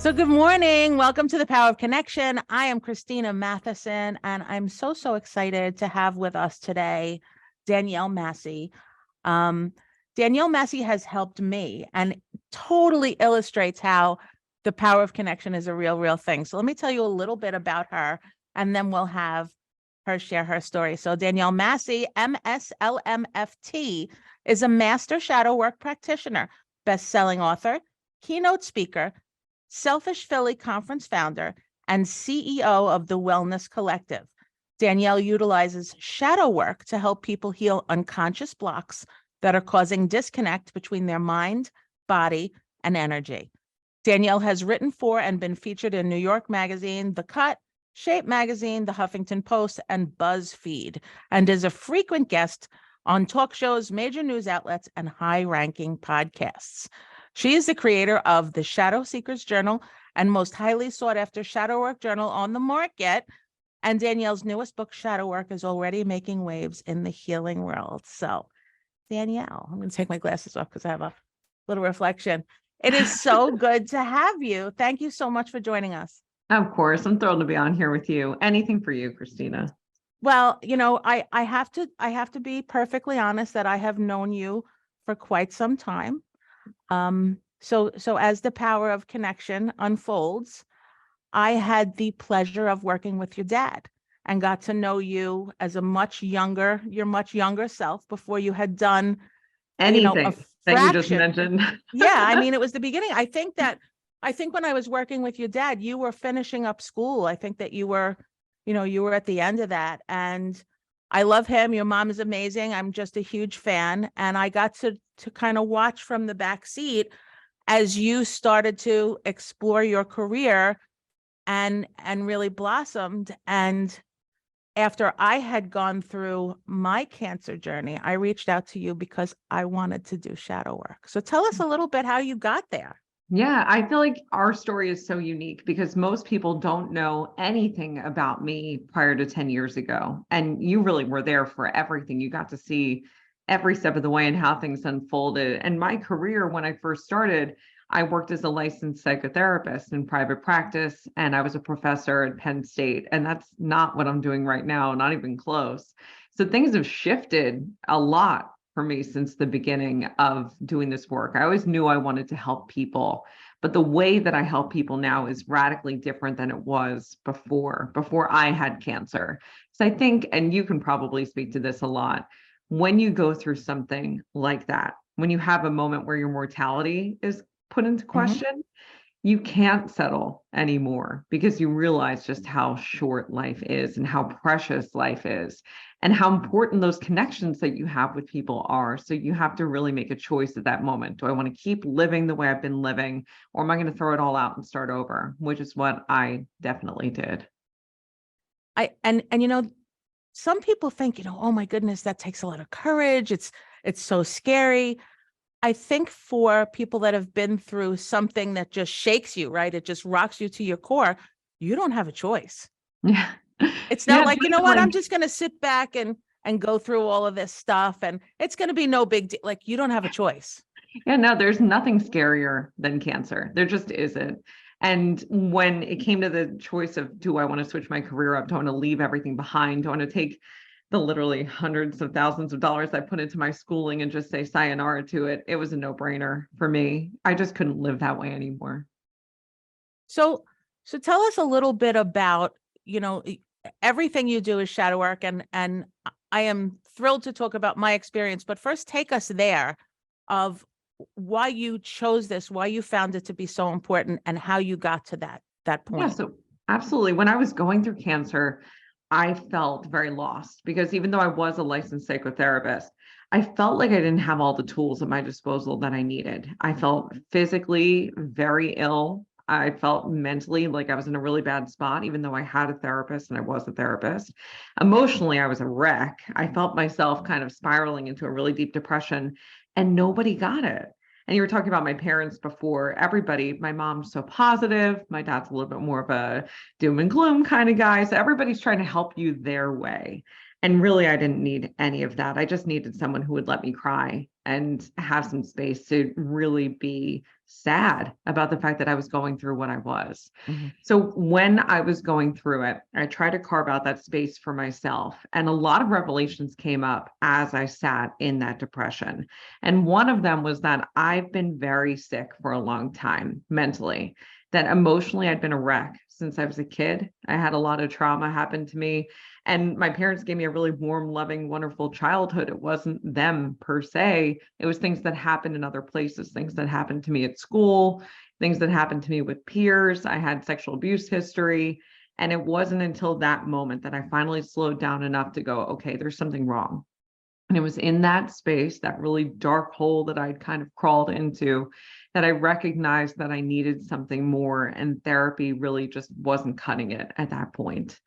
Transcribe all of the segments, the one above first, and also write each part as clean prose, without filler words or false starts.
So good morning. Welcome to the Power of Connection. I am Christina Matheson, and I'm so excited to have with us today Danielle Massi. Danielle Massi has helped me and totally illustrates how the power of connection is a real thing. So let me tell you a little bit about her, and then we'll have her share her story. So Danielle Massi, MS-LMFT, is a master shadow work practitioner, best-selling author, keynote speaker, Selfish Philly Conference founder, and CEO of the Wellness Collective. Danielle utilizes shadow work to help people heal unconscious blocks that are causing disconnect between their mind, body, and energy. Danielle has written for and been featured in New York Magazine, The Cut, Shape Magazine, The Huffington Post, and BuzzFeed, and is a frequent guest on talk shows, major news outlets, and high-ranking podcasts. She is the creator of the Shadow Seekers Journal and most highly sought after shadow work journal on the market. And Danielle's newest book, Shadow Work, is already making waves in the healing world. So, Danielle, I'm going to take my glasses off because I have a little reflection. It is so good to have you. Thank you so much for joining us. Of course, I'm thrilled to be on here with you. Anything for you, Christina. Well, I have to be perfectly honest that I have known you for quite some time. So as the power of connection unfolds, I had the pleasure of working with your dad and got to know you as your much younger self before you had done anything a that you just fraction. mentioned. Yeah, I mean, it was the beginning. I think when I was working with your dad, you were finishing up school. I think that you were at the end of that. And I love him. Your mom is amazing. I'm just a huge fan. And I got to kind of watch from the back seat as you started to explore your career and really blossomed. And after I had gone through my cancer journey, I reached out to you because I wanted to do shadow work. So tell us a little bit how you got there. Yeah, I feel like our story is so unique because most people don't know anything about me prior to 10 years ago. And you really were there for everything. You got to see every step of the way and how things unfolded. And my career, when I first started, I worked as a licensed psychotherapist in private practice, and I was a professor at Penn State. And that's not what I'm doing right now, not even close. So things have shifted a lot for me since the beginning of doing this work. I always knew I wanted to help people, but the way that I help people now is radically different than it was before I had cancer. So I think, and you can probably speak to this a lot, when you go through something like that, when you have a moment where your mortality is put into question, you can't settle anymore because you realize just how short life is and how precious life is and how important those connections that you have with people are. So you have to really make a choice at that moment. Do I want to keep living the way I've been living, or am I going to throw it all out and start over? Which is what I definitely did. Some people think, oh my goodness, that takes a lot of courage. It's so scary. I think for people that have been through something that just shakes you, right? It just rocks you to your core. You don't have a choice. Yeah. It's not like, what, I'm just going to sit back and go through all of this stuff and it's going to be no big deal. Like, you don't have a choice. Yeah, no, there's nothing scarier than cancer. There just isn't. And when it came to the choice of, do I want to switch my career up? Do I want to leave everything behind? Do I want to take the literally hundreds of thousands of dollars I put into my schooling and just say sayonara to it? It was a no-brainer for me. I just couldn't live that way anymore. So tell us a little bit about, everything you do is shadow work, and I am thrilled to talk about my experience, but first take us there of why you chose this, why you found it to be so important, and how you got to that point. Yeah, so absolutely. When I was going through cancer, I felt very lost because even though I was a licensed psychotherapist, I felt like I didn't have all the tools at my disposal that I needed. I felt physically very ill. I felt mentally like I was in a really bad spot, even though I had a therapist and I was a therapist. Emotionally, I was a wreck. I felt myself kind of spiraling into a really deep depression, and nobody got it. And you were talking about my parents before. My mom's so positive. My dad's a little bit more of a doom and gloom kind of guy. So everybody's trying to help you their way. And really, I didn't need any of that. I just needed someone who would let me cry and have some space to really be sad about the fact that I was going through what I was. Mhm. So when I was going through it, I tried to carve out that space for myself. And a lot of revelations came up as I sat in that depression. And one of them was that I've been very sick for a long time mentally, that emotionally I'd been a wreck since I was a kid. I had a lot of trauma happen to me. And my parents gave me a really warm, loving, wonderful childhood. It wasn't them per se. It was things that happened in other places, things that happened to me at school, things that happened to me with peers. I had sexual abuse history. And it wasn't until that moment that I finally slowed down enough to go, okay, there's something wrong. And it was in that space, that really dark hole that I'd kind of crawled into, that I recognized that I needed something more. And therapy really just wasn't cutting it at that point.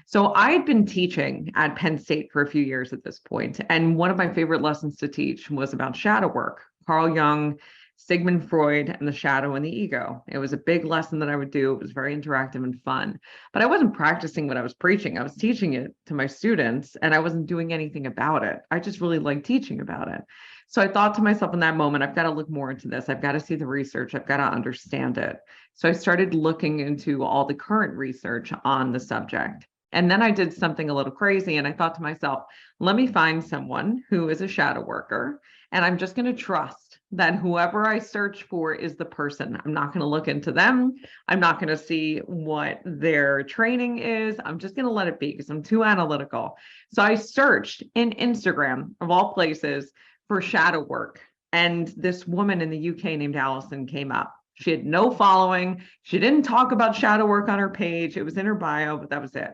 So I'd been teaching at Penn State for a few years at this point, and one of my favorite lessons to teach was about shadow work. Carl Jung, Sigmund Freud, and the shadow and the ego. It was a big lesson that I would do. It was very interactive and fun, but I wasn't practicing what I was preaching. I was teaching it to my students, and I wasn't doing anything about it. I just really liked teaching about it. So I thought to myself in that moment, I've got to look more into this. I've got to see the research. I've got to understand it. So I started looking into all the current research on the subject. And then I did something a little crazy, and I thought to myself, let me find someone who is a shadow worker, and I'm just going to trust that whoever I search for is the person. I'm not going to look into them. I'm not going to see what their training is. I'm just going to let it be because I'm too analytical. So I searched in Instagram, of all places, for shadow work. And this woman in the UK named Allison came up. She had no following. She didn't talk about shadow work on her page. It was in her bio, but that was it.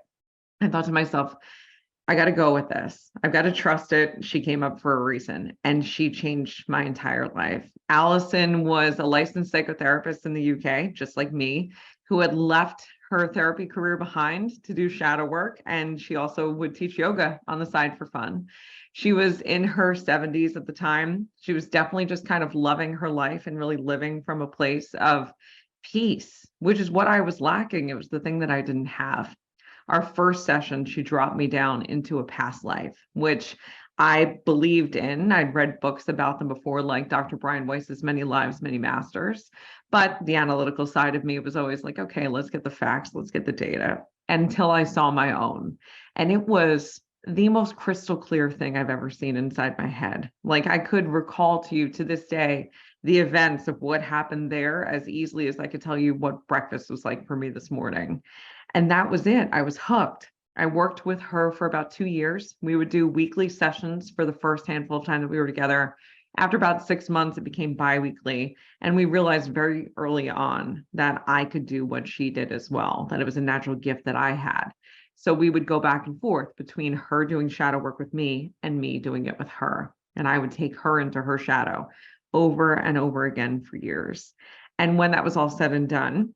I thought to myself, I got to go with this. I've got to trust it. She came up for a reason, and she changed my entire life. Allison was a licensed psychotherapist in the UK, just like me, who had left her therapy career behind to do shadow work. And she also would teach yoga on the side for fun. She was in her 70s at the time. She was definitely just kind of loving her life and really living from a place of peace, which is what I was lacking. It was the thing that I didn't have. Our first session, she dropped me down into a past life, which I believed in. I'd read books about them before, like Dr. Brian Weiss's Many Lives, Many Masters. But the analytical side of me was always like, okay, let's get the facts, let's get the data, until I saw my own. And it was the most crystal clear thing I've ever seen inside my head. Like, I could recall to you to this day the events of what happened there as easily as I could tell you what breakfast was like for me this morning. And that was it. I was hooked. I worked with her for about 2 years. We would do weekly sessions for the first handful of time that we were together. After about 6 months, it became biweekly. And we realized very early on that I could do what she did as well, that it was a natural gift that I had. So we would go back and forth between her doing shadow work with me and me doing it with her. And I would take her into her shadow over and over again for years. And when that was all said and done,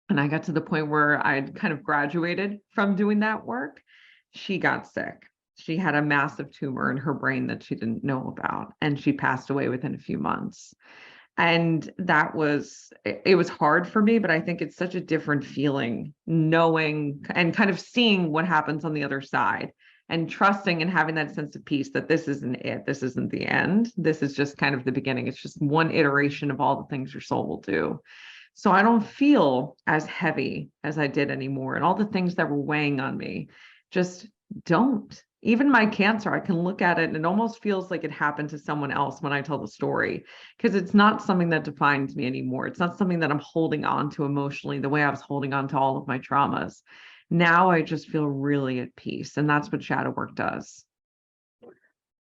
and I got to the point where I'd kind of graduated from doing that work, she got sick. She had a massive tumor in her brain that she didn't know about, and she passed away within a few months. And it was hard for me, but I think it's such a different feeling knowing and kind of seeing what happens on the other side and trusting and having that sense of peace that this isn't it. This isn't the end. This is just kind of the beginning. It's just one iteration of all the things your soul will do. So I don't feel as heavy as I did anymore. And all the things that were weighing on me just don't. Even my cancer, I can look at it and it almost feels like it happened to someone else when I tell the story, because it's not something that defines me anymore. It's not something that I'm holding on to emotionally the way I was holding on to all of my traumas. Now I just feel really at peace. And that's what shadow work does.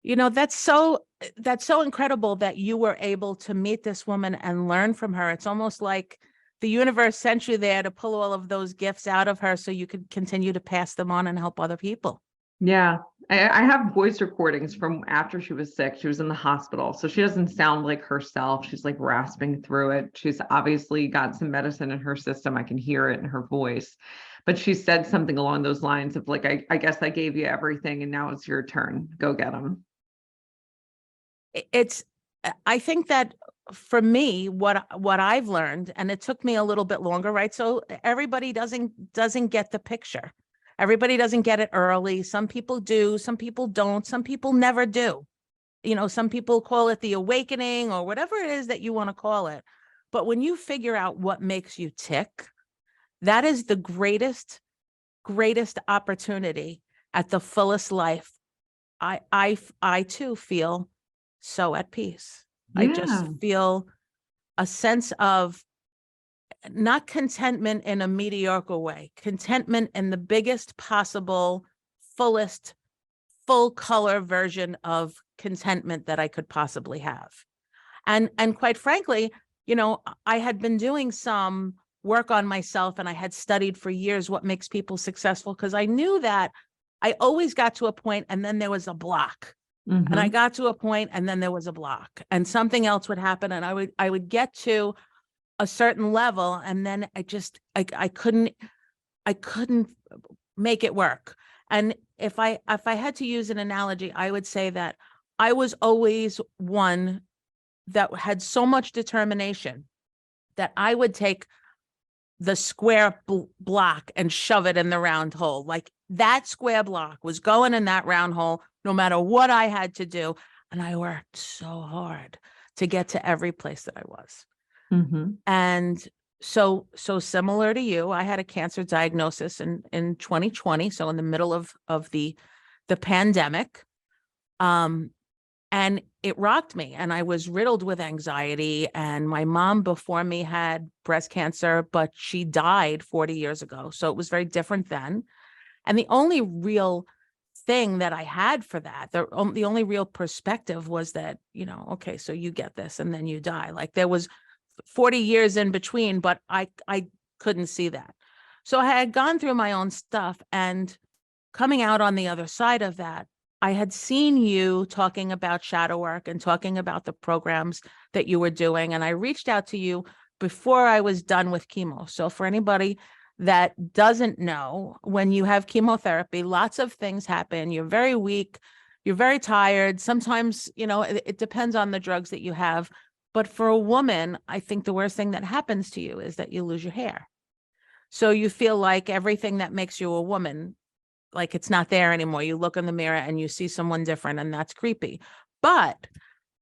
That's so incredible that you were able to meet this woman and learn from her. It's almost like the universe sent you there to pull all of those gifts out of her so you could continue to pass them on and help other people. Yeah, I have voice recordings from after she was sick. She was in the hospital, so she doesn't sound like herself. She's like rasping through it. She's obviously got some medicine in her system. I can hear it in her voice. But she said something along those lines of like, I guess I gave you everything and now it's your turn. Go get them. I think that for me, what I've learned, and it took me a little bit longer, right? So everybody doesn't get the picture. Everybody doesn't get it early. Some people do, some people don't, some people never do. Some people call it the awakening or whatever it is that you want to call it. But when you figure out what makes you tick, that is the greatest opportunity at the fullest life. I too feel so at peace. I just Yeah. feel a sense of not contentment in a mediocre way, contentment in the biggest possible, fullest, full color version of contentment that I could possibly have. And quite frankly, I had been doing some work on myself, and I had studied for years what makes people successful, because I knew that I always got to a point and then there was a block. And I got to a point and then there was a block, and something else would happen, and I would get to a certain level, and then I couldn't make it work. And if I had to use an analogy, I would say that I was always one that had so much determination that I would take the square block and shove it in the round hole. Like, that square block was going in that round hole, no matter what I had to do. And I worked so hard to get to every place that I was. And so similar to you, I had a cancer diagnosis in 2020. So in the middle of the pandemic. And it rocked me, and I was riddled with anxiety. And my mom before me had breast cancer, but she died 40 years ago. So it was very different then. And the only real thing that I had for that, the only real perspective was that, okay, so you get this and then you die. Like, there was 40 years in between, but I couldn't see that. So I had gone through my own stuff, and coming out on the other side of that, I had seen you talking about shadow work and talking about the programs that you were doing. And I reached out to you before I was done with chemo. So for anybody that doesn't know, when you have chemotherapy, lots of things happen. You're very weak. You're very tired. Sometimes, it depends on the drugs that you have. But for a woman, I think the worst thing that happens to you is that you lose your hair. So you feel like everything that makes you a woman, like, it's not there anymore. You look in the mirror and you see someone different, and that's creepy. But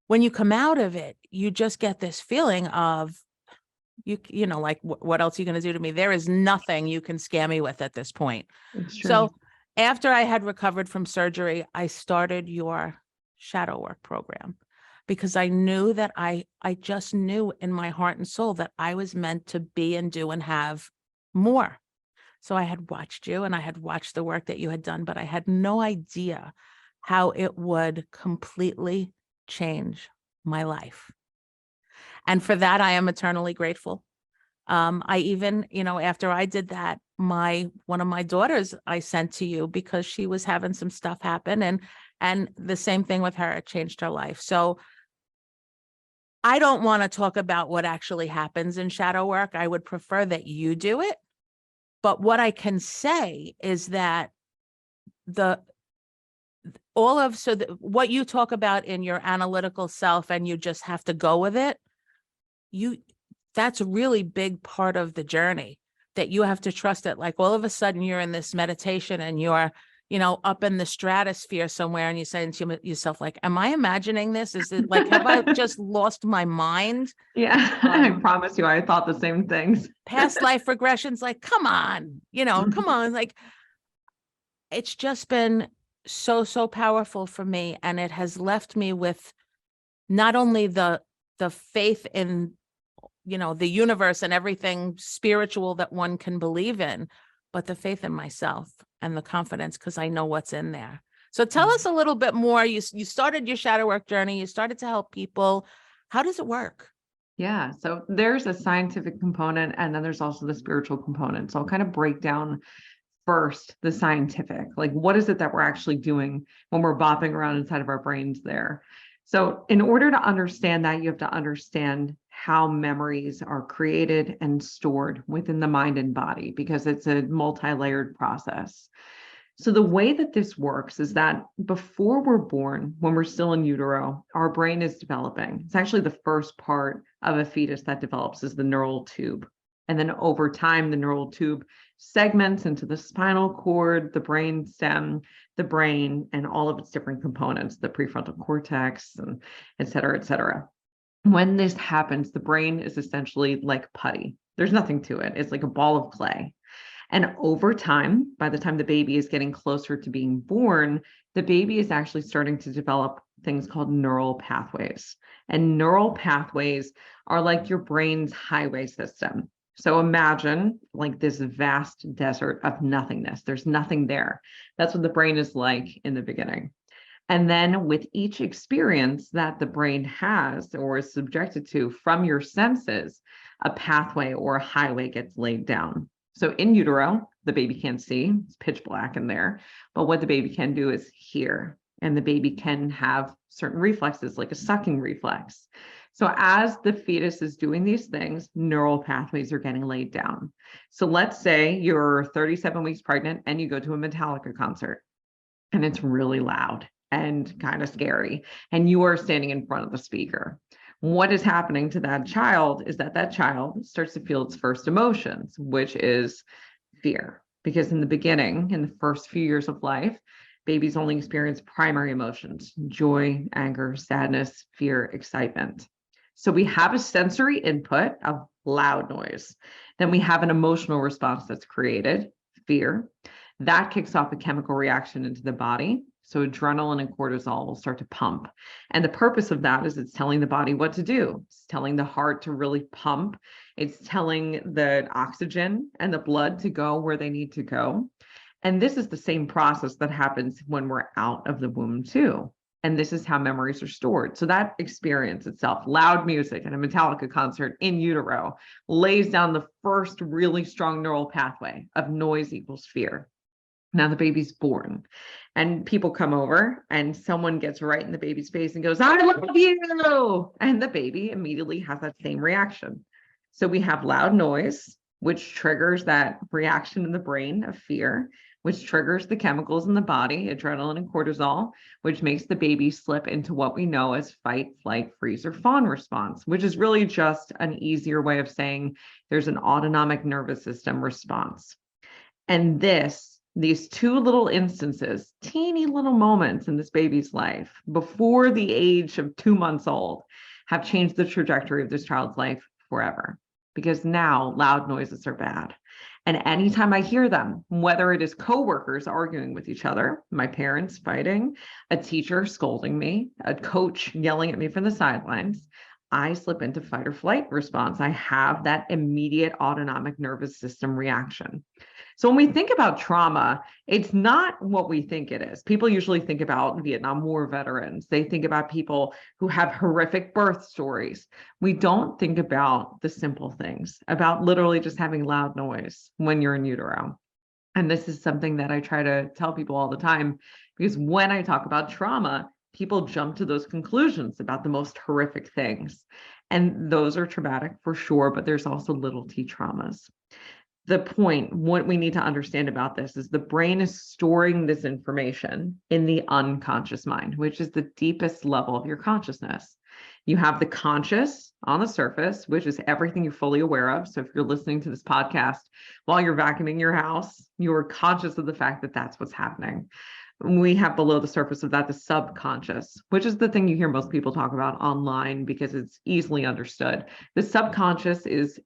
when you come out of it, you just get this feeling of, like, what else are you going to do to me? There is nothing you can scare me with at this point. It's true. So after I had recovered from surgery, I started your shadow work program, because I knew that I just knew in my heart and soul that I was meant to be and do and have more. So I had watched you, and I had watched the work that you had done, but I had no idea how it would completely change my life. And for that, I am eternally grateful. I even, after I did that, one of my daughters I sent to you, because she was having some stuff happen, and the same thing with her, it changed her life. So I don't want to talk about what actually happens in shadow work. I would prefer that you do it. But what I can say is that what you talk about in your analytical self, and you just have to go with it, that's a really big part of the journey, that you have to trust it. Like, all of a sudden you're in this meditation, and you're, up in the stratosphere somewhere, and you say to yourself, like, am I imagining this? Is it like, have I just lost my mind? Yeah, I promise you, I thought the same things. Past life regressions, like, come on, come on. Like, it's just been so powerful for me. And it has left me with not only the faith in, the universe and everything spiritual that one can believe in, but the faith in myself and the confidence, because I know what's in there. So tell us a little bit more. You started your shadow work journey. You started to help people. How does it work? Yeah, so there's a scientific component, and then there's also the spiritual component. So I'll kind of break down first the scientific, like, what is it that we're actually doing when we're bopping around inside of our brains there? So in order to understand that, you have to understand how memories are created and stored within the mind and body, because it's a multi-layered process. So the way that this works is that before we're born, when we're still in utero, our brain is developing. It's actually the first part of a fetus that develops, is the neural tube. And then over time, the neural tube segments into the spinal cord, the brain stem, the brain, and all of its different components, the prefrontal cortex, and et cetera, et cetera. When this happens, the brain is essentially like putty. There's nothing to it. It's like a ball of clay. And over time, by the time the baby is getting closer to being born, the baby is actually starting to develop things called neural pathways. And neural pathways are like your brain's highway system. So imagine like this vast desert of nothingness. There's nothing there. That's what the brain is like in the beginning. And then with each experience that the brain has or is subjected to from your senses, a pathway or a highway gets laid down. So in utero, the baby can't see, it's pitch black in there, but what the baby can do is hear, and the baby can have certain reflexes like a sucking reflex. So as the fetus is doing these things, neural pathways are getting laid down. So let's say you're 37 weeks pregnant and you go to a Metallica concert and it's really loud and kind of scary, and you are standing in front of the speaker. What is happening to that child is that child starts to feel its first emotions, which is fear. Because in the beginning, in the first few years of life, babies only experience primary emotions: joy, anger, sadness, fear, excitement. So we have a sensory input of loud noise. Then we have an emotional response that's created, fear. That kicks off a chemical reaction into the body. So adrenaline and cortisol will start to pump. And the purpose of that is it's telling the body what to do. It's telling the heart to really pump. It's telling the oxygen and the blood to go where they need to go. And this is the same process that happens when we're out of the womb too. And this is how memories are stored. So that experience itself, loud music at a Metallica concert in utero, lays down the first really strong neural pathway of noise equals fear. Now the baby's born and people come over and someone gets right in the baby's face and goes, "I love you." And the baby immediately has that same reaction. So we have loud noise, which triggers that reaction in the brain of fear, which triggers the chemicals in the body, adrenaline and cortisol, which makes the baby slip into what we know as fight, flight, freeze, or fawn response, which is really just an easier way of saying there's an autonomic nervous system response. And these two little instances, teeny little moments in this baby's life before the age of 2 months old, have changed the trajectory of this child's life forever. Because now loud noises are bad. And anytime I hear them, whether it is coworkers arguing with each other, my parents fighting, a teacher scolding me, a coach yelling at me from the sidelines, I slip into fight or flight response. I have that immediate autonomic nervous system reaction. So when we think about trauma, it's not what we think it is. People usually think about Vietnam War veterans. They think about people who have horrific birth stories. We don't think about the simple things, about literally just having loud noise when you're in utero. And this is something that I try to tell people all the time, because when I talk about trauma, people jump to those conclusions about the most horrific things. And those are traumatic for sure, but there's also little t traumas. The point, what we need to understand about this is the brain is storing this information in the unconscious mind, which is the deepest level of your consciousness. You have the conscious on the surface, which is everything you're fully aware of. So if you're listening to this podcast while you're vacuuming your house, you're conscious of the fact that that's what's happening. We have below the surface of that the subconscious, which is the thing you hear most people talk about online because it's easily understood. The subconscious is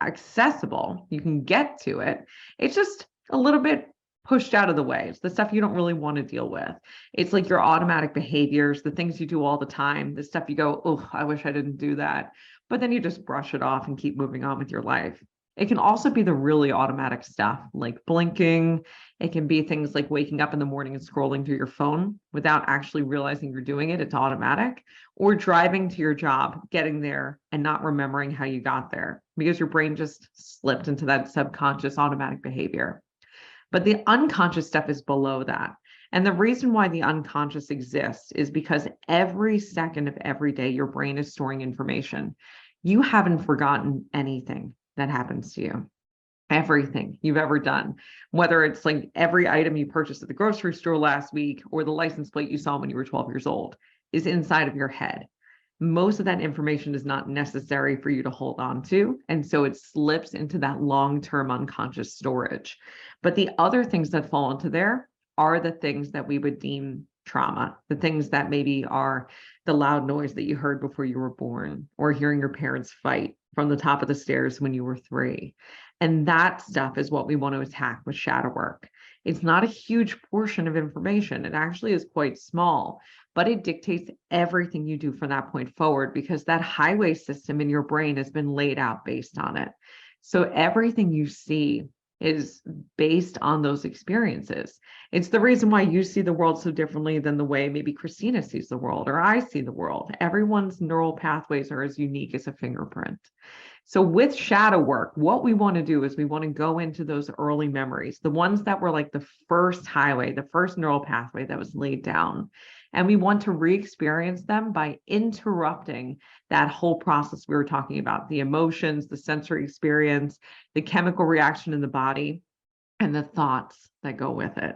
accessible. You can get to it. It's just a little bit pushed out of the way. It's the stuff you don't really want to deal with. It's like your automatic behaviors, the things you do all the time, the stuff you go, "Oh, I wish I didn't do that." But then you just brush it off and keep moving on with your life. It can also be the really automatic stuff like blinking. It can be things like waking up in the morning and scrolling through your phone without actually realizing you're doing it. It's automatic. Or driving to your job, getting there and not remembering how you got there because your brain just slipped into that subconscious automatic behavior. But the unconscious stuff is below that. And the reason why the unconscious exists is because every second of every day, your brain is storing information. You haven't forgotten anything that happens to you. Everything you've ever done, whether it's like every item you purchased at the grocery store last week or the license plate you saw when you were 12 years old, is inside of your head. most of that information is not necessary for you to hold on to. And so it slips into that long-term unconscious storage. But the other things that fall into there are the things that we would deem trauma, the things that maybe are the loud noise that you heard before you were born, or hearing your parents fight from the top of the stairs when you were 3. And that stuff is what we want to attack with shadow work. It's not a huge portion of information. It actually is quite small, but it dictates everything you do from that point forward, because that highway system in your brain has been laid out based on it. So everything you see is based on those experiences. It's the reason why you see the world so differently than the way maybe Christina sees the world or I see the world. Everyone's neural pathways are as unique as a fingerprint. So with shadow work, what we want to do is we want to go into those early memories, the ones that were like the first highway, the first neural pathway that was laid down. And we want to re-experience them by interrupting that whole process we were talking about, the emotions, the sensory experience, the chemical reaction in the body, and the thoughts that go with it.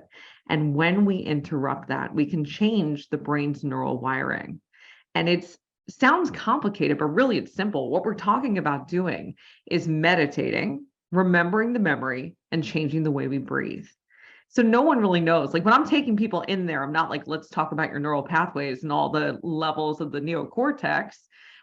And when we interrupt that, we can change the brain's neural wiring. And it sounds complicated, but really it's simple. What we're talking about doing is meditating, remembering the memory, and changing the way we breathe. So no one really knows. Like when I'm taking people in there, I'm not like, let's talk about your neural pathways and all the levels of the neocortex.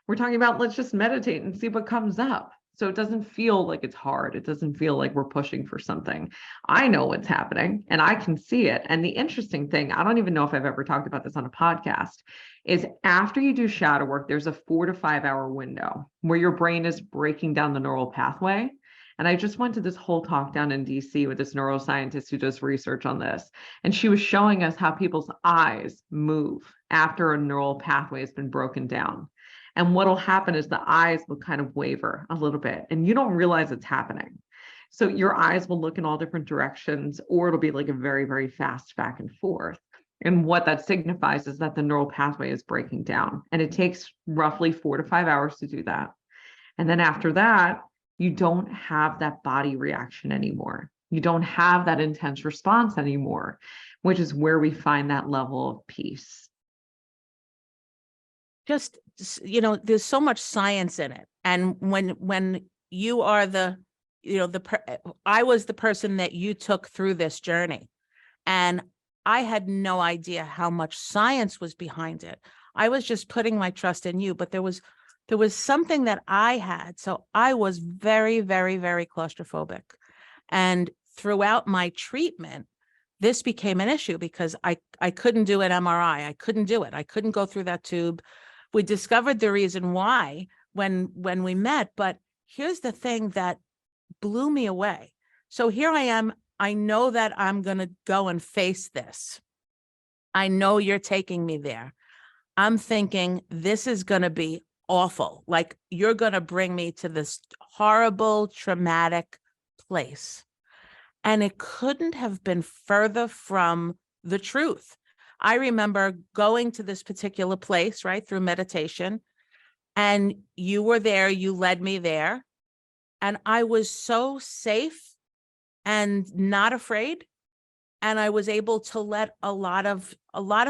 We're talking about, let's just meditate and see what comes up. So it doesn't feel like it's hard. It doesn't feel like we're pushing for something. I know what's happening and I can see it. And the interesting thing, I don't even know if I've ever talked about this on a podcast, is after you do shadow work, there's a 4 to 5 hour window where your brain is breaking down the neural pathway. And I just went to this whole talk down in DC with this neuroscientist who does research on this. And she was showing us how people's eyes move after a neural pathway has been broken down. And what'll happen is the eyes will kind of waver a little bit and you don't realize it's happening. So your eyes will look in all different directions, or it'll be like a very, very fast back and forth. And what that signifies is that the neural pathway is breaking down. And it takes roughly 4 to 5 hours to do that. And then after that, you don't have that body reaction anymore. You don't have that intense response anymore, which is where we find that level of peace. Just, there's so much science in it. And when you are I was the person that you took through this journey, and I had no idea how much science was behind it. I was just putting my trust in you, but there was something that I had. So I was very, very, very claustrophobic. And throughout my treatment, this became an issue because I couldn't do an MRI. I couldn't do it. I couldn't go through that tube. We discovered the reason why when we met, but here's the thing that blew me away. So here I am. I know that I'm going to go and face this. I know you're taking me there. I'm thinking this is going to be awful. Like you're going to bring me to this horrible, traumatic place. And it couldn't have been further from the truth. I remember going to this particular place, right, through meditation, and you were there, you led me there, and I was so safe and not afraid. And I was able to let a lot of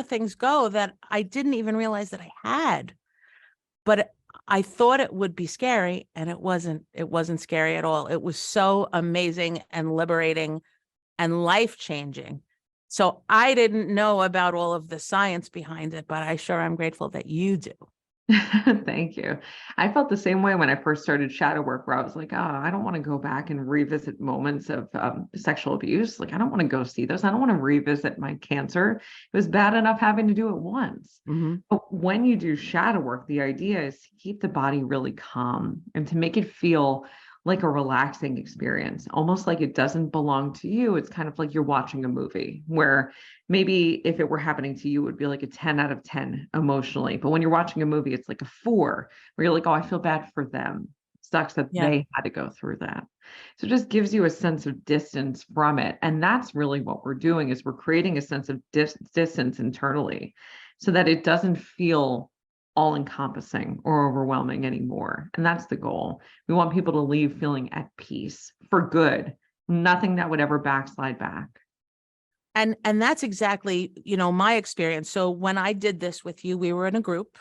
things go that I didn't even realize that I had. But I thought it would be scary, and it wasn't scary at all. It was so amazing and liberating and life-changing. So I didn't know about all of the science behind it, but I sure am grateful that you do. Thank you. I felt the same way when I first started shadow work, where I was like, oh, I don't want to go back and revisit moments of sexual abuse. Like, I don't want to go see those. I don't want to revisit my cancer. It was bad enough having to do it once. Mm-hmm. But when you do shadow work, the idea is to keep the body really calm and to make it feel like a relaxing experience, almost like it doesn't belong to you. It's kind of like you're watching a movie where maybe if it were happening to you, it would be like a 10 out of 10 emotionally. But when you're watching a movie, it's like a 4 where you're like, oh, I feel bad for them. It sucks that they had to go through that. So it just gives you a sense of distance from it. And that's really what we're doing, is we're creating a sense of distance internally so that it doesn't feel all-encompassing or overwhelming anymore. And that's the goal. We want people to leave feeling at peace for good, nothing that would ever backslide back. And that's exactly, my experience. So when I did this with you, we were in a group.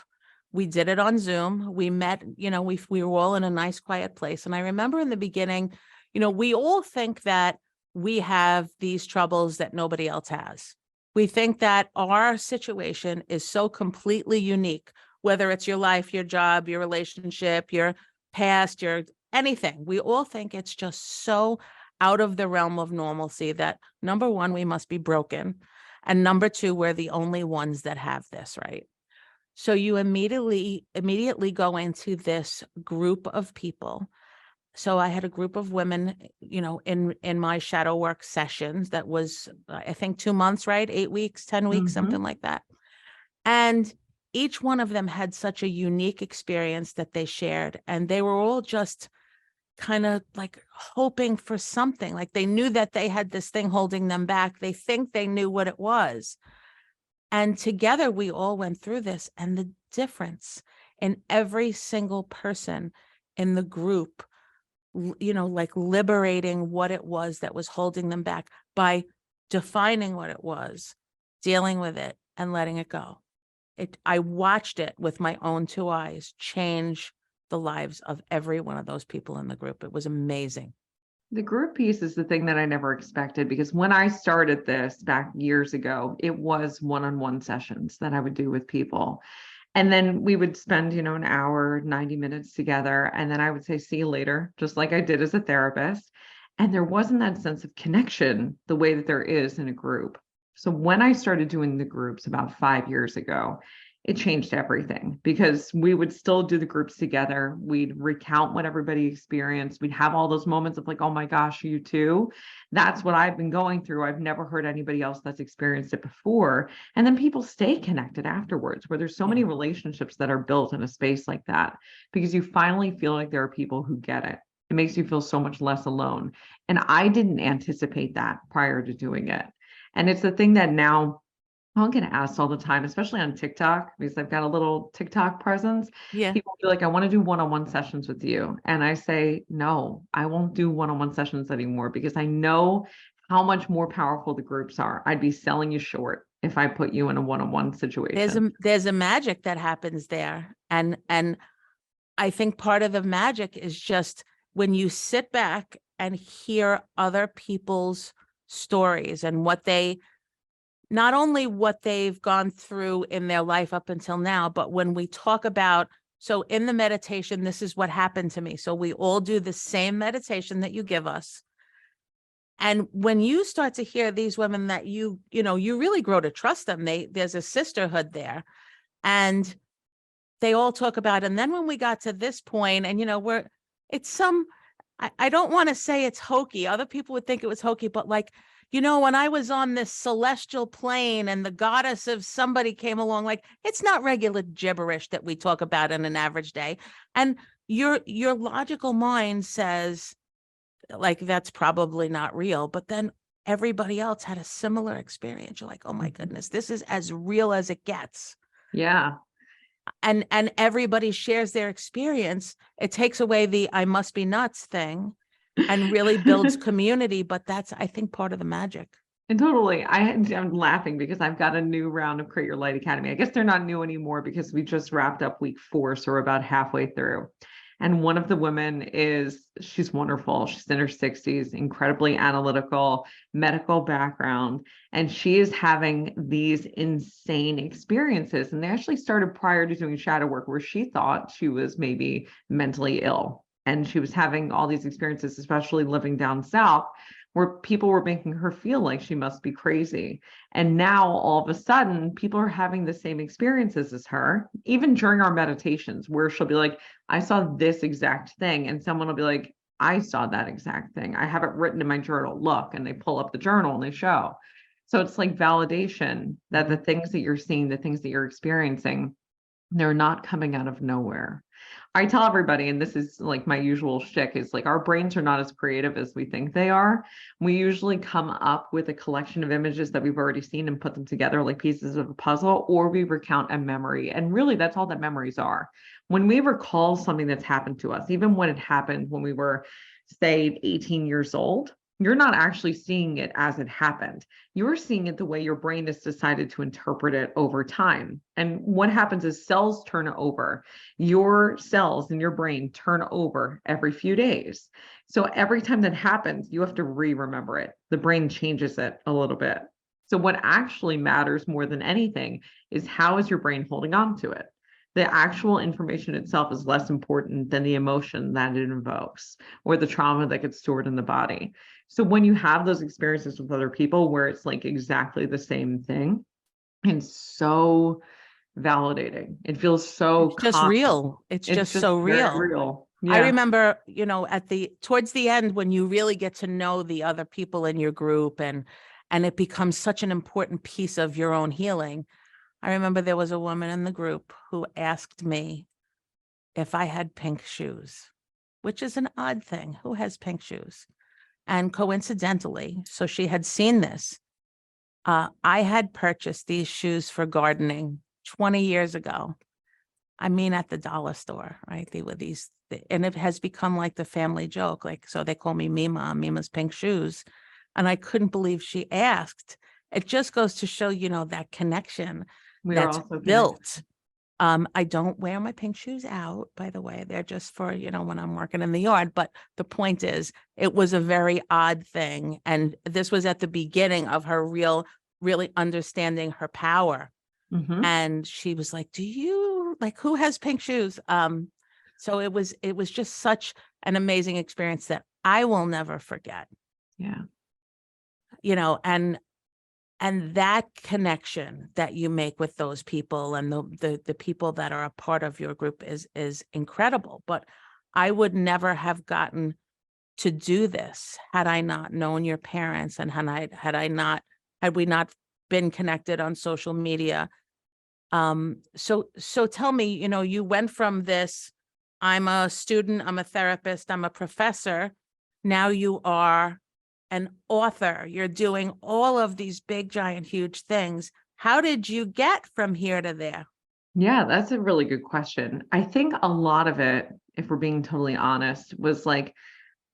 We did it on Zoom. We met, we were all in a nice, quiet place. And I remember in the beginning, we all think that we have these troubles that nobody else has. We think that our situation is so completely unique, whether it's your life, your job, your relationship, your past, your anything. We all think it's just so out of the realm of normalcy that, number one, we must be broken. And number two, we're the only ones that have this, right? So you immediately go into this group of people. So I had a group of women, in my shadow work sessions that was, I think 2 months, right? 8 weeks, 10 weeks, something like that. And each one of them had such a unique experience that they shared. And they were all just kind of like hoping for something. Like they knew that they had this thing holding them back. They think they knew what it was. And together we all went through this, and the difference in every single person in the group, like liberating what it was that was holding them back by defining what it was, dealing with it, and letting it go. I watched it with my own 2 eyes change the lives of every one of those people in the group. It was amazing. The group piece is the thing that I never expected, because when I started this back years ago, it was one-on-one sessions that I would do with people. And then we would spend, an hour, 90 minutes together. And then I would say, see you later, just like I did as a therapist. And there wasn't that sense of connection the way that there is in a group. So when I started doing the groups about 5 years ago, it changed everything, because we would still do the groups together. We'd recount what everybody experienced. We'd have all those moments of like, oh my gosh, you too. That's what I've been going through. I've never heard anybody else that's experienced it before. And then people stay connected afterwards, where there's so many relationships that are built in a space like that, because you finally feel like there are people who get it. It makes you feel so much less alone. And I didn't anticipate that prior to doing it. And it's the thing that now I'll get asked all the time, especially on TikTok, because I've got a little TikTok presence. Yeah. People be like, I want to do one-on-one sessions with you. And I say, no, I won't do one-on-one sessions anymore, because I know how much more powerful the groups are. I'd be selling you short if I put you in a one-on-one situation. There's a magic that happens there. And I think part of the magic is just when you sit back and hear other people's stories and not only what they've gone through in their life up until now, but when we talk about, so in the meditation, this is what happened to me. So we all do the same meditation that you give us. And when you start to hear these women that you really grow to trust them, there's a sisterhood there, and they all talk about, and then when we got to this point, and I don't want to say it's hokey. Other people would think it was hokey, but like, when I was on this celestial plane and the goddess of somebody came along, like, it's not regular gibberish that we talk about in an average day. And your logical mind says, like, that's probably not real. But then everybody else had a similar experience. You're like, oh my goodness, this is as real as it gets. Yeah. And everybody shares their experience. It takes away the I must be nuts thing and really builds community. But that's, I think, part of the magic. And totally. I'm laughing because I've got a new round of Create Your Light Academy. I guess they're not new anymore because we just wrapped up week 4. So we're about halfway through. And one of the women she's wonderful. She's in her 60s, incredibly analytical, medical background. And she is having these insane experiences. And they actually started prior to doing shadow work, where she thought she was maybe mentally ill. And she was having all these experiences, especially living down south, where people were making her feel like she must be crazy. And now all of a sudden, people are having the same experiences as her, even during our meditations, where she'll be like, I saw this exact thing. And someone will be like, I saw that exact thing. I have it written in my journal. Look, and they pull up the journal and they show. So it's like validation that the things that you're seeing, the things that you're experiencing, they're not coming out of nowhere. I tell everybody, and this is like my usual shtick, is like, our brains are not as creative as we think they are. We usually come up with a collection of images that we've already seen and put them together like pieces of a puzzle, or we recount a memory. And really, that's all that memories are. When we recall something that's happened to us, even when it happened when we were, say, 18 years old, you're not actually seeing it as it happened. You're seeing it the way your brain has decided to interpret it over time. And what happens is cells turn over. Your cells in your brain turn over every few days. So every time that happens, you have to re-remember it. The brain changes it a little bit. So what actually matters more than anything is how is your brain holding on to it? The actual information itself is less important than the emotion that it invokes or the trauma that gets stored in the body. So when you have those experiences with other people where it's like exactly the same thing, it's so validating. It feels so It's just common. real. It's It's just just so very real. real. I Yeah. remember, towards the end when you really get to know the other people in your group and it becomes such an important piece of your own healing. I remember there was a woman in the group who asked me if I had pink shoes, which is an odd thing. Who has pink shoes? And coincidentally, so she had seen this. I had purchased these shoes for gardening 20 years ago. I mean, at the dollar store, right? They were these, and it has become like the family joke. Like, so they call me Mima, Mima's pink shoes. And I couldn't believe she asked. It just goes to show, that connection We are that's also connected. built. I don't wear my pink shoes out, by the way. They're just for, when I'm working in the yard. But the point is, it was a very odd thing. And this was at the beginning of her really understanding her power. Mhm. And she was like, do you like, who has pink shoes? So it was just such an amazing experience that I will never forget, Yeah. And that connection that you make with those people and the people that are a part of your group is incredible. But I would never have gotten to do this had I not known your parents and had we not been connected on social media. So tell me, you went from this, I'm a student, I'm a therapist, I'm a professor. Now you are an author. You're doing all of these big, giant, huge things. How did you get from here to there? Yeah, that's a really good question. I think a lot of it, if we're being totally honest, was like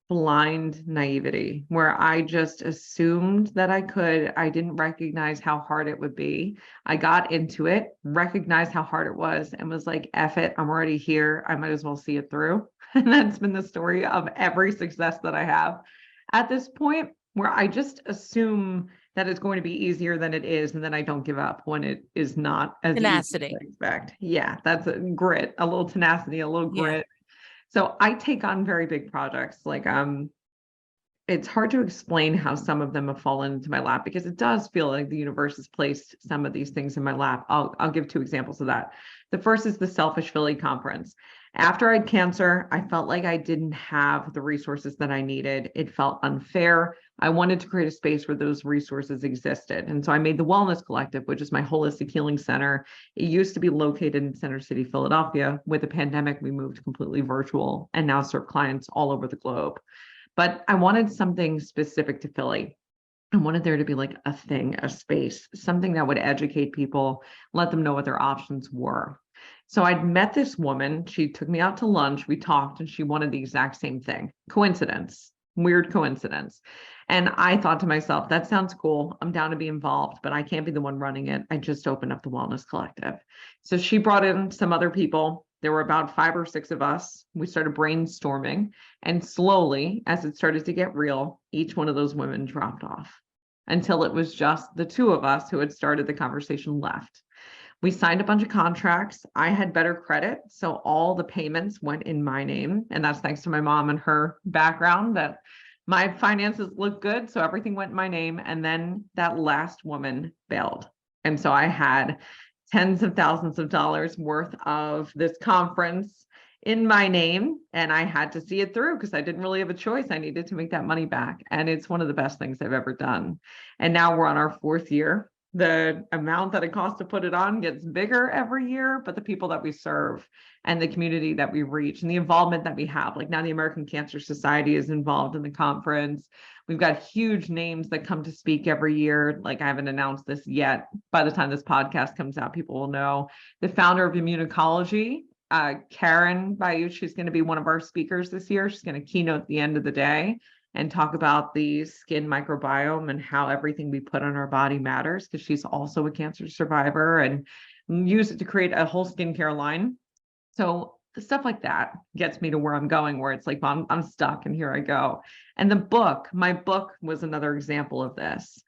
blind naivety where I just assumed that I could. I didn't recognize how hard it would be. I got into it, recognized how hard it was, and was like, F it, I'm already here. I might as well see it through. And that's been the story of every success that I have at this point, where I just assume that it's going to be easier than it is. And then I don't give up when it is not as easy as I Tenacity. expect. Yeah, that's a grit, a little tenacity, a little Yeah. grit. So I take on very big projects. Like it's hard to explain how some of them have fallen into my lap because it does feel like the universe has placed some of these things in my lap. I'll give two examples of that. The first is the Selfish Philly Conference. After I had cancer, I felt like I didn't have the resources that I needed. It felt unfair. I wanted to create a space where those resources existed. And so I made the Wellness Collective, which is my holistic healing center. It used to be located in Center City, Philadelphia. With the pandemic, we moved completely virtual and now serve clients all over the globe. But I wanted something specific to Philly. I wanted there to be like a thing, a space, something that would educate people, let them know what their options were. So I'd met this woman. She took me out to lunch. We talked, and she wanted the exact same thing. Coincidence, weird coincidence. And I thought to myself, that sounds cool. I'm down to be involved, but I can't be the one running it. I just opened up the Wellness Collective. So she brought in some other people. There were about 5 or 6 of us. We started brainstorming. And slowly, as it started to get real, each one of those women dropped off until it was just the 2 of us who had started the conversation left. We signed a bunch of contracts. I had better credit, so all the payments went in my name. And that's thanks to my mom and her background that my finances looked good. So everything went in my name. And then that last woman bailed. And so I had tens of thousands of dollars worth of this conference in my name, and I had to see it through because I didn't really have a choice. I needed to make that money back. And it's one of the best things I've ever done. And now we're on our 4th year. The amount that it costs to put it on gets bigger every year, but the people that we serve and the community that we reach and the involvement that we have, like now the American Cancer Society is involved in the conference. We've got huge names that come to speak every year. Like I haven't announced this yet. By the time this podcast comes out, people will know. The founder of Immunology, Karen Bayou, she's going to be one of our speakers this year. She's going to keynote at the end of the day. and talk about the skin microbiome and how everything we put on our body matters, because she's also a cancer survivor, and use it to create a whole skincare line. So stuff like that gets me to where I'm going, where it's like, I'm stuck and here I go. And my book was another example of this.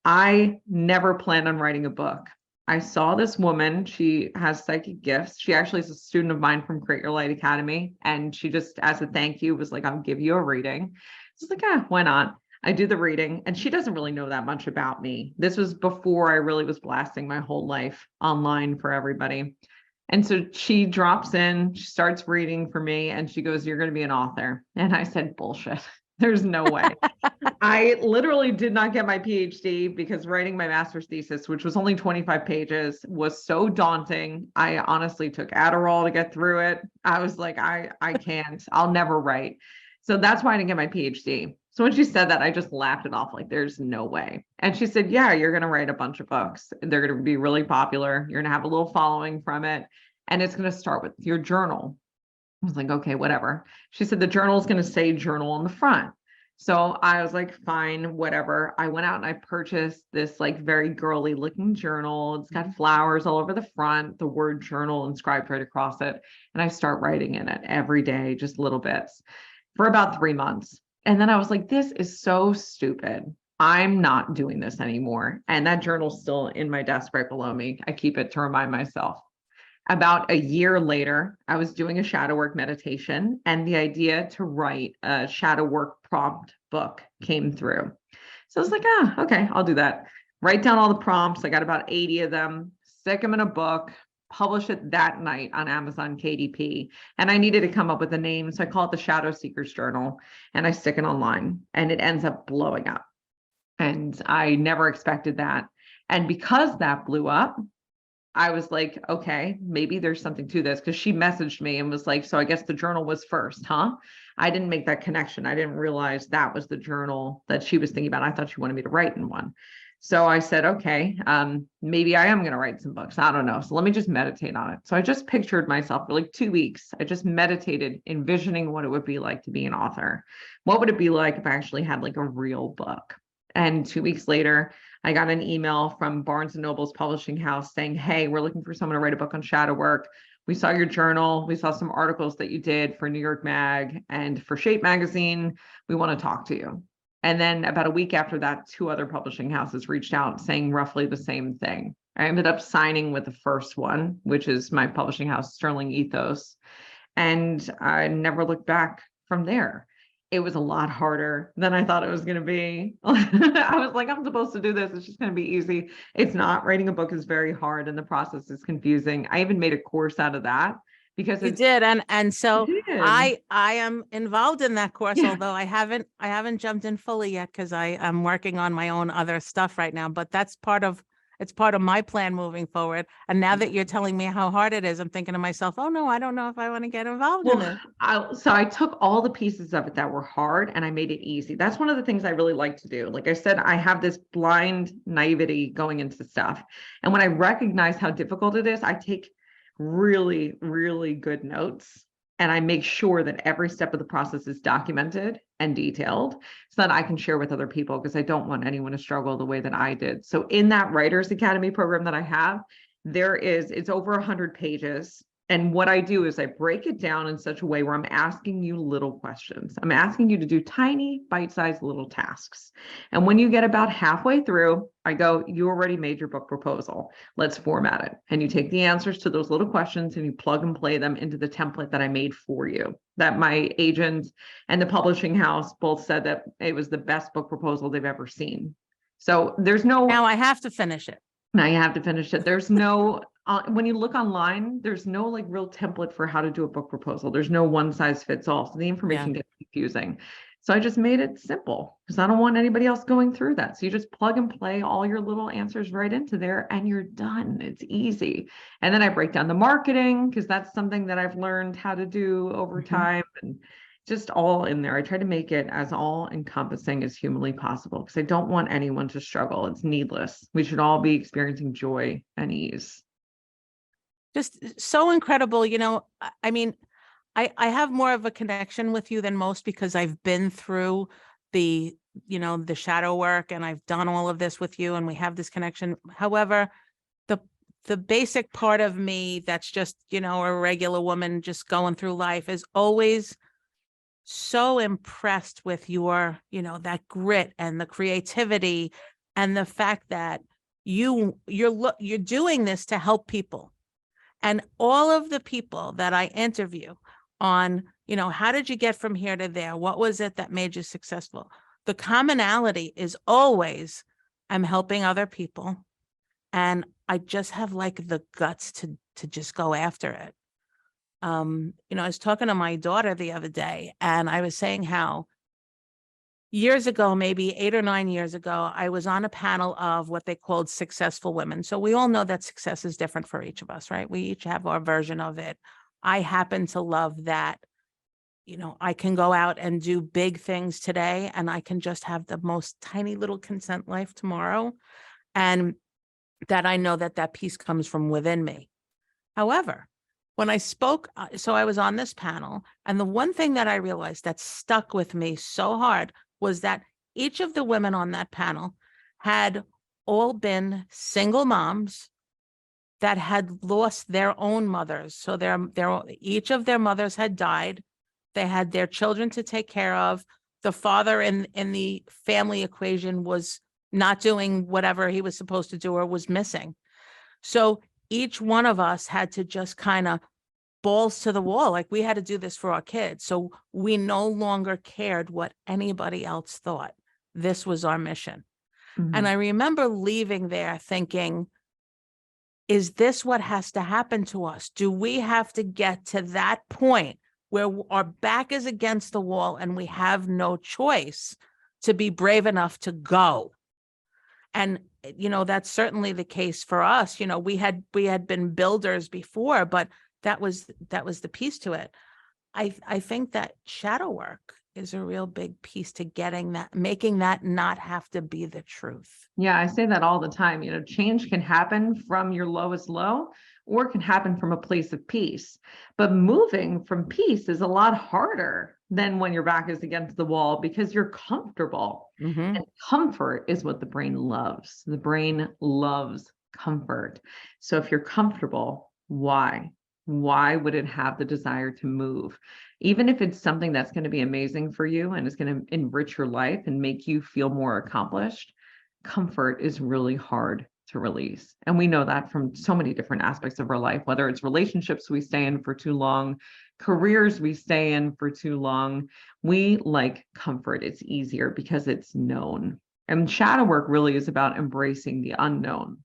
I never planned on writing a book. I saw this woman, she has psychic gifts. She actually is a student of mine from Create Your Light Academy. And she just, as a thank you, was like, I'll give you a reading. It's like, why not? I do the reading, and she doesn't really know that much about me. This was before I really was blasting my whole life online for everybody. And so she drops in, she starts reading for me, and she goes, "You're going to be an author." And I said, "Bullshit. There's no way." I literally did not get my PhD because writing my master's thesis, which was only 25 pages, was so daunting. I honestly took Adderall to get through it. I was like, I can't, I'll never write. So that's why I didn't get my PhD. So when she said that, I just laughed it off, like, there's no way. And she said, "Yeah, you're going to write a bunch of books. They're going to be really popular. You're going to have a little following from it. And it's going to start with your journal." I was like, okay, whatever. She said, "The journal is going to say journal on the front." So I was like, fine, whatever. I went out and I purchased this like very girly looking journal. It's got flowers all over the front, the word journal inscribed right across it. And I start writing in it every day, just little bits, for about 3 months. And then I was like, this is so stupid. I'm not doing this anymore. And that journal's still in my desk right below me. I keep it to remind myself. About a year later, I was doing a shadow work meditation, and the idea to write a shadow work prompt book came through. So I was like, okay, I'll do that. Write down all the prompts. I got about 80 of them, stick them in a book, publish it that night on Amazon KDP. And I needed to come up with a name. So I call it the Shadow Seekers Journal, and I stick it online, and it ends up blowing up. And I never expected that. And because that blew up, I was like, okay, maybe there's something to this, because she messaged me and was like, "So I guess the journal was first, huh?" I didn't make that connection. I didn't realize that was the journal that she was thinking about. I thought she wanted me to write in one. So I said, okay, maybe I am going to write some books. I don't know. So let me just meditate on it. So I just pictured myself for like 2 weeks. I just meditated, envisioning what it would be like to be an author. What would it be like if I actually had like a real book? And 2 weeks later, I got an email from Barnes & Noble's publishing house saying, "Hey, we're looking for someone to write a book on shadow work. We saw your journal. We saw some articles that you did for New York Mag and for Shape Magazine. We want to talk to you." And then about a week after that, 2 other publishing houses reached out saying roughly the same thing. I ended up signing with the first one, which is my publishing house, Sterling Ethos. And I never looked back from there. It was a lot harder than I thought it was going to be. I was like, I'm supposed to do this. It's just going to be easy. It's not. Writing a book is very hard, and the process is confusing. I even made a course out of that because You did, and so did. I am involved in that course, Yeah. although I haven't jumped in fully yet because I am working on my own other stuff right now. But that's part of my plan moving forward. And now that you're telling me how hard it is, I'm thinking to myself, oh no, I don't know if I want to get involved in Well, it. so I took all the pieces of it that were hard and I made it easy. That's one of the things I really like to do. Like I said, I have this blind naivety going into stuff. And when I recognize how difficult it is, I take really, really good notes, and I make sure that every step of the process is documented and detailed so that I can share with other people, because I don't want anyone to struggle the way that I did. So in that Writers Academy program that I have, it's over 100 pages. And what I do is I break it down in such a way where I'm asking you little questions. I'm asking you to do tiny, bite-sized little tasks. And when you get about halfway through, I go, "You already made your book proposal. Let's format it." And you take the answers to those little questions and you plug and play them into the template that I made for you, that my agent and the publishing house both said that it was the best book proposal they've ever seen. So there's no... Now I have to finish it. Now you have to finish it. There's no, when you look online, there's no like real template for how to do a book proposal. There's no one size fits all. So the information gets confusing. So I just made it simple because I don't want anybody else going through that. So you just plug and play all your little answers right into there and you're done. It's easy. And then I break down the marketing, because that's something that I've learned how to do over time, and just all in there. I try to make it as all encompassing as humanly possible because I don't want anyone to struggle. It's needless. We should all be experiencing joy and ease. Just so incredible. I mean, I have more of a connection with you than most because I've been through the, the shadow work, and I've done all of this with you, and we have this connection. However, the basic part of me that's just, a regular woman just going through life is always so impressed with your, that grit and the creativity and the fact that you're doing this to help people. And all of the people that I interview on, how did you get from here to there? What was it that made you successful? The commonality is always, I'm helping other people, and I just have like the guts to just go after it. I was talking to my daughter the other day, and I was saying how years ago, maybe 8 or 9 years ago, I was on a panel of what they called successful women. So we all know that success is different for each of us, right? We each have our version of it. I happen to love that, I can go out and do big things today, and I can just have the most tiny little content life tomorrow. And that I know that peace comes from within me. However, when I spoke, so I was on this panel, and the one thing that I realized that stuck with me so hard was that each of the women on that panel had all been single moms that had lost their own mothers. So each of their mothers had died. They had their children to take care of. The father in the family equation was not doing whatever he was supposed to do or was missing. So each one of us had to just kind of balls to the wall. Like, we had to do this for our kids. So we no longer cared what anybody else thought. This was our mission. Mm-hmm. And I remember leaving there thinking, is this what has to happen to us? Do we have to get to that point where our back is against the wall and we have no choice to be brave enough to go? And, that's certainly the case for us. We had been builders before, but that was the piece to it. I think that shadow work is a real big piece to making that not have to be the truth. Yeah, I say that all the time. Change can happen from your lowest low, or it can happen from a place of peace. But moving from peace is a lot harder than when your back is against the wall, because you're comfortable. Mm-hmm. And comfort is what the brain loves. The brain loves comfort. So if you're comfortable, why? Why would it have the desire to move? Even if it's something that's going to be amazing for you and is going to enrich your life and make you feel more accomplished, comfort is really hard to release. And we know that from so many different aspects of our life, whether it's relationships we stay in for too long, careers we stay in for too long. We like comfort. It's easier because it's known. And shadow work really is about embracing the unknown,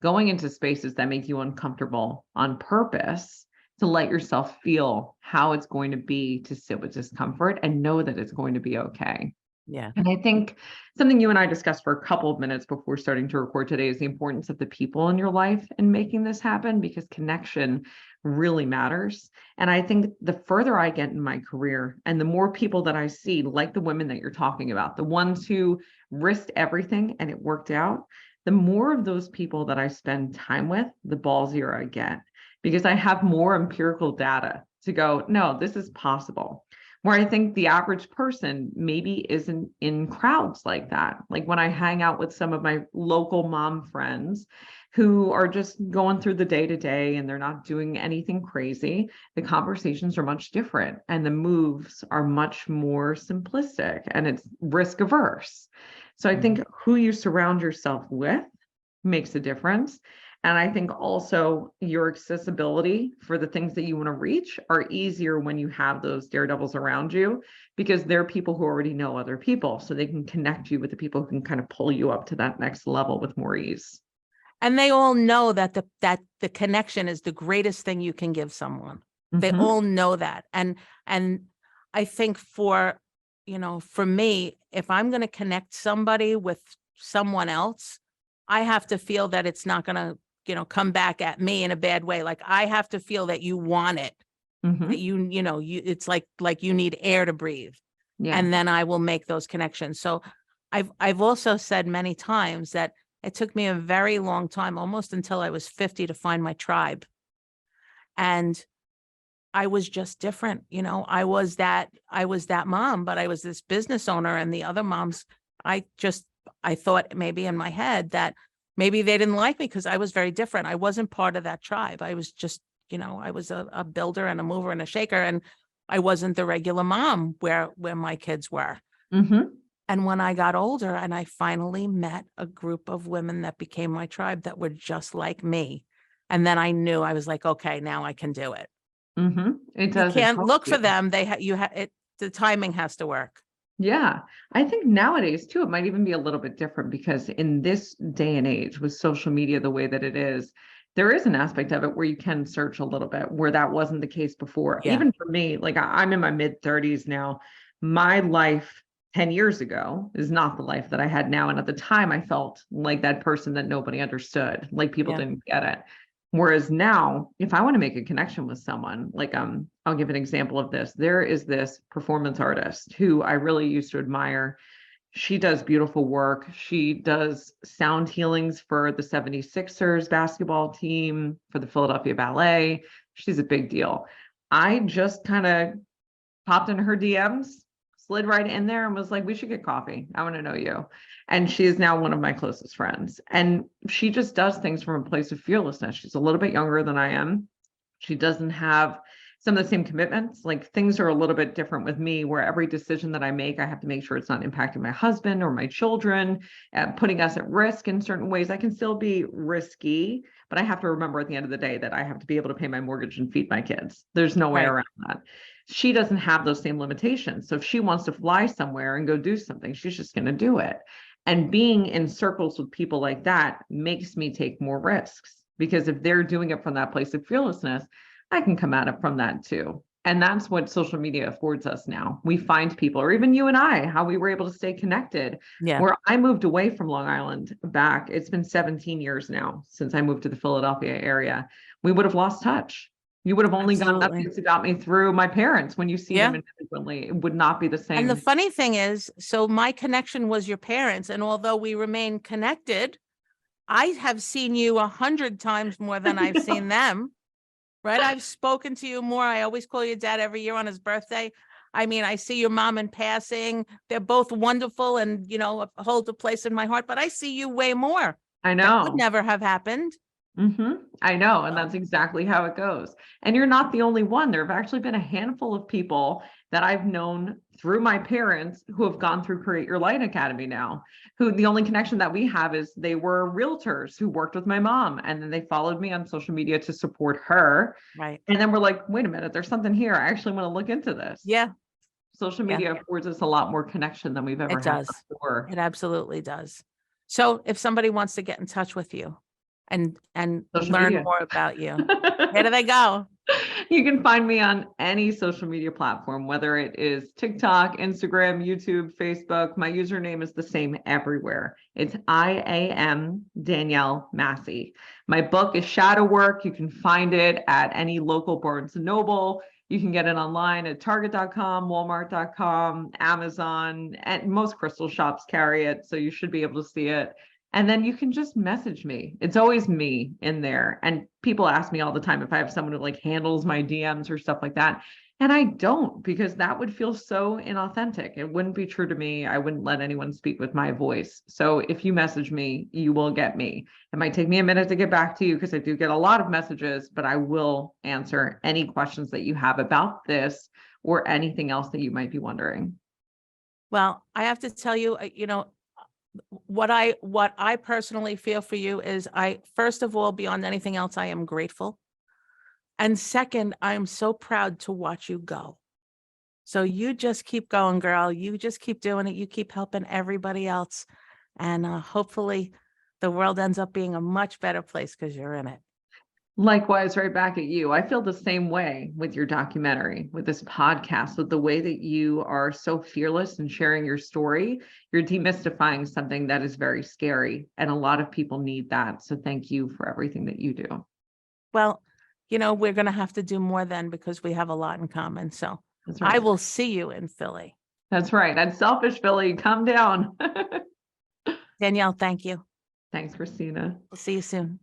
going into spaces that make you uncomfortable on purpose to let yourself feel how it's going to be to sit with discomfort and know that it's going to be okay. Yeah. And I think something you and I discussed for a couple of minutes before starting to record today is the importance of the people in your life in making this happen, because connection really matters. And I think the further I get in my career and the more people that I see, like the women that you're talking about, the ones who risked everything and it worked out, the more of those people that I spend time with, the ballsier I get, because I have more empirical data to go, no, this is possible. Where I think the average person maybe isn't in crowds like that. Like when I hang out with some of my local mom friends who are just going through the day to day and they're not doing anything crazy, the conversations are much different and the moves are much more simplistic and it's risk averse. So I think who you surround yourself with makes a difference. And I think also your accessibility for the things that you want to reach are easier when you have those daredevils around you, because they're people who already know other people. So they can connect you with the people who can kind of pull you up to that next level with more ease. And they all know that the connection is the greatest thing you can give someone. Mm-hmm. They all know that. And I think for me, if I'm going to connect somebody with someone else, I have to feel that it's not going to come back at me in a bad way. Like, I have to feel that you want it, mm-hmm. that it's like you need air to breathe. Yeah. And then I will make those connections. So I've also said many times that it took me a very long time, almost until I was 50, to find my tribe. And I was just different. I was that mom, but I was this business owner, and the other moms, I thought maybe in my head that maybe they didn't like me because I was very different. I wasn't part of that tribe. I was just, I was a builder and a mover and a shaker, and I wasn't the regular mom where my kids were. Mm-hmm. And when I got older and I finally met a group of women that became my tribe that were just like me. And then I knew, I was like, okay, now I can do it. Mm-hmm. It You does. It can't helps look for you. them. The timing has to work. Yeah. I think nowadays too, it might even be a little bit different because in this day and age with social media the way that it is, there is an aspect of it where you can search a little bit where that wasn't the case before. Yeah. Even for me, like I'm in my mid 30s now. My life 10 years ago is not the life that I had now. And at the time I felt like that person that nobody understood, like people Yeah. didn't get it. Whereas now, if I want to make a connection with someone, like I'll give an example of this. There is this performance artist who I really used to admire. She does beautiful work. She does sound healings for the 76ers basketball team, for the Philadelphia Ballet. She's a big deal. I just kind of popped into her DMs, slid right in there and was like, we should get coffee. I want to know you. And she is now one of my closest friends. And she just does things from a place of fearlessness. She's a little bit younger than I am. She doesn't have some of the same commitments. Like things are a little bit different with me, where every decision that I make, I have to make sure it's not impacting my husband or my children, putting us at risk in certain ways. I can still be risky, but I have to remember at the end of the day that I have to be able to pay my mortgage and feed my kids. There's no way Right. around that. She doesn't have those same limitations. So if she wants to fly somewhere and go do something, she's just going to do it. And being in circles with people like that makes me take more risks, because if they're doing it from that place of fearlessness, I can come at it from that too. And that's what social media affords us now. We find people, or even you and I, how we were able to stay connected. Yeah. Where I moved away from Long Island back, it's been 17 years now since I moved to the Philadelphia area. We would have lost touch. You would have only gotten Absolutely. updates about me through my parents. When you see Yeah. them individually, it would not be the And the same. funny thing is, so my connection was your parents. And although we remain connected, I have seen you 100 times more than I've seen them. Right. I've spoken to you more. I always call your dad every year on his birthday. I mean, I see your mom in passing. They're both wonderful and, hold a place in my heart, but I see you way more. I That would know. never have happened. I know. And So, that's exactly how it goes. And you're not the only one. There have actually been a handful of people that I've known through my parents who have gone through Create Your Light Academy now, who the only connection that we have is they were realtors who worked with my mom. And then they followed me on social media to support her. right. And then we're like, wait a minute, there's something here. I actually want to look into this. Yeah, Social yeah, media affords us a lot more connection than we've ever it had does. before. It absolutely does. So if somebody wants to get in touch with you and Social learn media. more about you, where do they go? You can find me on any social media platform, whether it is TikTok, Instagram, YouTube, Facebook. My username is the same everywhere. It's IAM Danielle Massi. My book is Shadow Work. You can find it at any local Barnes & Noble. You can get it online at Target.com, Walmart.com, Amazon, and most crystal shops carry it. So you should be able to see it. And then you can just message me. It's always me in there. And people ask me all the time if I have someone who like handles my DMs or stuff like that. And I don't, because that would feel so inauthentic. It wouldn't be true to me. I wouldn't let anyone speak with my voice. So if you message me, you will get me. It might take me a minute to get back to you because I do get a lot of messages, but I will answer any questions that you have about this or anything else that you might be wondering. Well, I have to tell you, what I personally feel for you is first of all, beyond anything else, I am grateful. And second, I'm so proud to watch you go. So you just keep going, girl. You just keep doing it. You keep helping everybody else. And hopefully the world ends up being a much better place because you're in it. Likewise, right back at you. I feel the same way with your documentary, with this podcast, with the way that you are so fearless in sharing your story. You're demystifying something that is very scary, and a lot of people need that. So thank you for everything that you do. Well, we're going to have to do more then because we have a lot in common. So That's I right. will see you in Philly. That's right. And selfish Philly, come down. Danielle, thank you. Thanks, Christina. We'll see you soon.